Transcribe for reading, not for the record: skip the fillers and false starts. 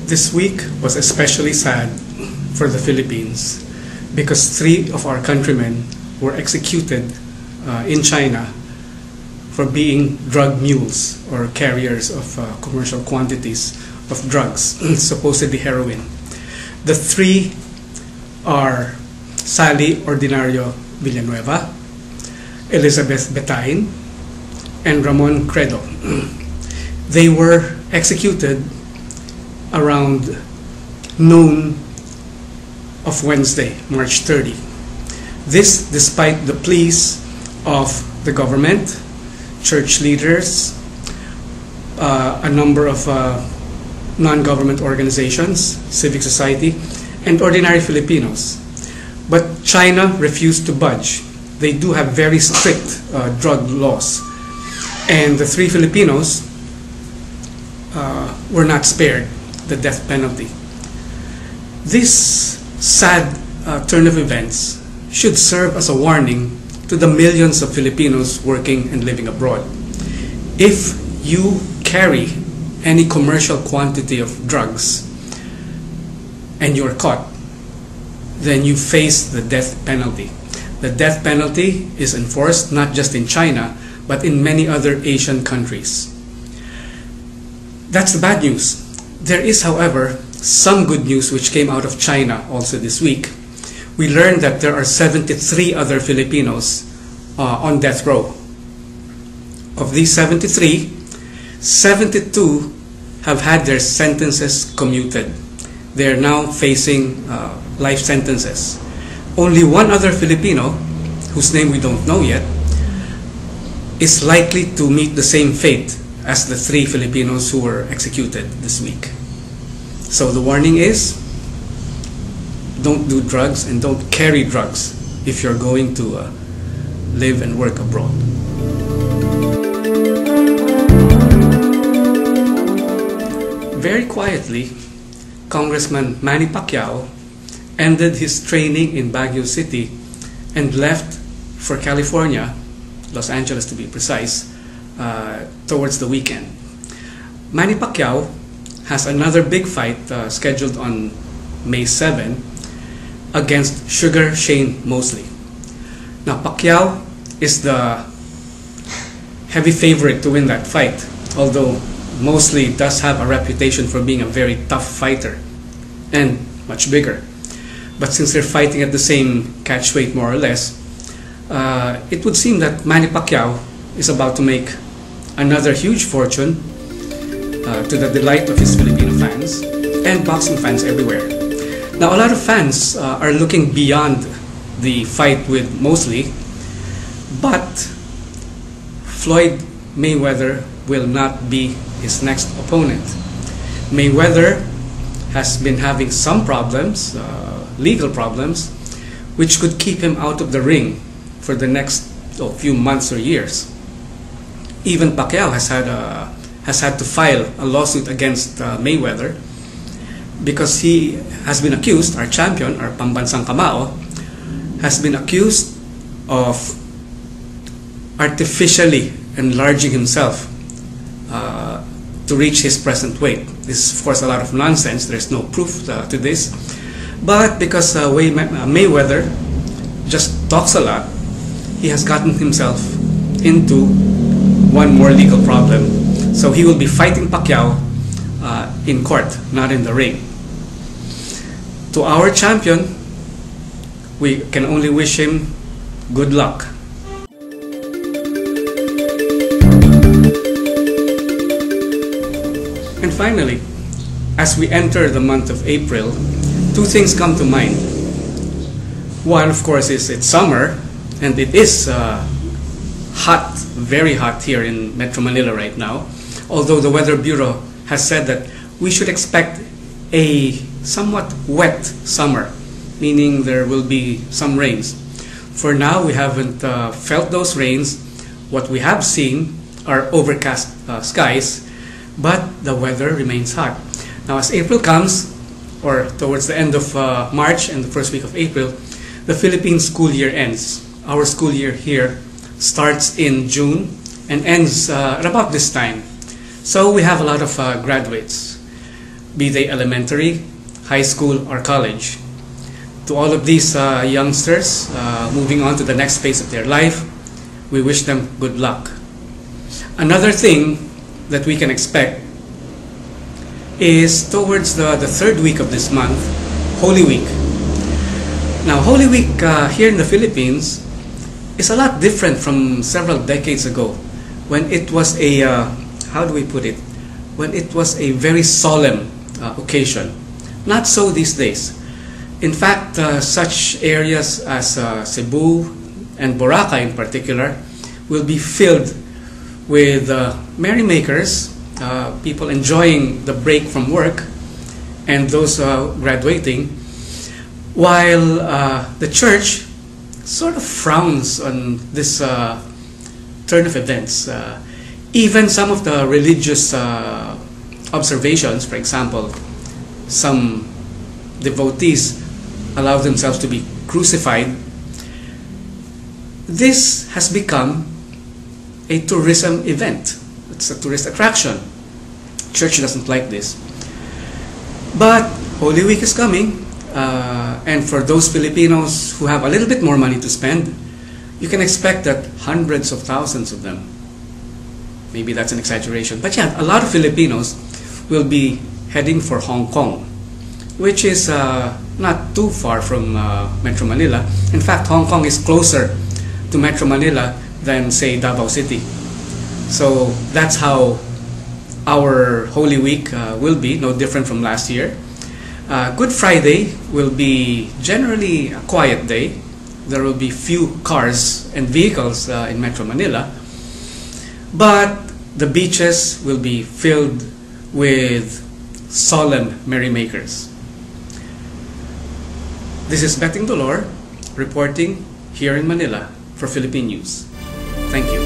This week was especially sad for the Philippines because 3 of our countrymen were executed in China for being drug mules or carriers of commercial quantities of drugs, supposedly heroin. The 3 are Sally Ordinario Villanueva, Elizabeth Betain, and Ramon Credo. They were executed around noon of Wednesday, March 30. This despite the pleas of the government, church leaders, a number of non-government organizations, civic society, and ordinary Filipinos. But China refused to budge. They do have very strict drug laws. And the 3 Filipinos were not spared the death penalty. This sad turn of events should serve as a warning to the millions of Filipinos working and living abroad. If you carry any commercial quantity of drugs and you're caught, then you face the death penalty. The death penalty is enforced not just in China, but in many other Asian countries. That's the bad news. There is, however, some good news which came out of China also this week. We learned that there are 73 other Filipinos on death row. Of these 73, 72 have had their sentences commuted. They are now facing life sentences. Only one other Filipino, whose name we don't know yet, is likely to meet the same fate as the 3 Filipinos who were executed this week. So the warning is, don't do drugs and don't carry drugs if you're going to live and work abroad. Very quietly, Congressman Manny Pacquiao ended his training in Baguio City and left for California, Los Angeles to be precise, towards the weekend. Manny Pacquiao has another big fight scheduled on May 7 against Sugar Shane Mosley. Now Pacquiao is the heavy favorite to win that fight, although Mosley does have a reputation for being a very tough fighter and much bigger. But since they're fighting at the same catch weight more or less, it would seem that Manny Pacquiao is about to make another huge fortune to the delight of his Filipino fans and boxing fans everywhere. Now a lot of fans are looking beyond the fight with Mosley, but Floyd Mayweather will not be his next opponent. Mayweather has been having some problems, legal problems, which could keep him out of the ring for the next few months or years. Even Pacquiao has had to file a lawsuit against Mayweather because he has been accused, our champion, our pambansang kamao, has been accused of artificially enlarging himself to reach his present weight. This is of course a lot of nonsense. There's no proof to this. But because Mayweather just talks a lot, he has gotten himself into one more legal problem. So he will be fighting Pacquiao in court, not in the ring. To our champion, we can only wish him good luck. And finally, as we enter the month of April, 2 things come to mind. One, of course, is it's summer, and it is hot, very hot here in Metro Manila right now. Although the Weather Bureau has said that we should expect a somewhat wet summer, meaning there will be some rains. For now, we haven't felt those rains. What we have seen are overcast skies, but the weather remains hot. Now as April comes, or towards the end of March and the first week of April, the Philippine school year ends. Our school year here starts in June and ends at about this time. So we have a lot of graduates. be they elementary, high school, or college. To all of these youngsters moving on to the next phase of their life, we wish them good luck. Another thing that we can expect is towards the third week of this month, Holy Week. Now, Holy Week here in the Philippines is a lot different from several decades ago when it was a, how do we put it? When it was a very solemn occasion. Not so these days. In fact, such areas as Cebu and Boracay in particular will be filled with merrymakers, people enjoying the break from work, and those graduating, while the church sort of frowns on this turn of events. Even some of the religious observations, for example, some devotees allow themselves to be crucified. This has become a tourism event. It's a tourist attraction. Church doesn't like this. But Holy Week is coming, and for those Filipinos who have a little bit more money to spend, you can expect that hundreds of thousands of them, maybe that's an exaggeration, but yeah, a lot of Filipinos will be heading for Hong Kong, which is not too far from Metro Manila. In fact, Hong Kong is closer to Metro Manila than, say, Davao City. So that's how our Holy Week will be, no different from last year. Good Friday will be generally a quiet day. There will be few cars and vehicles in Metro Manila, but the beaches will be filled with solemn merrymakers. This is Betting Dolor reporting here in Manila for Philippine News. Thank you.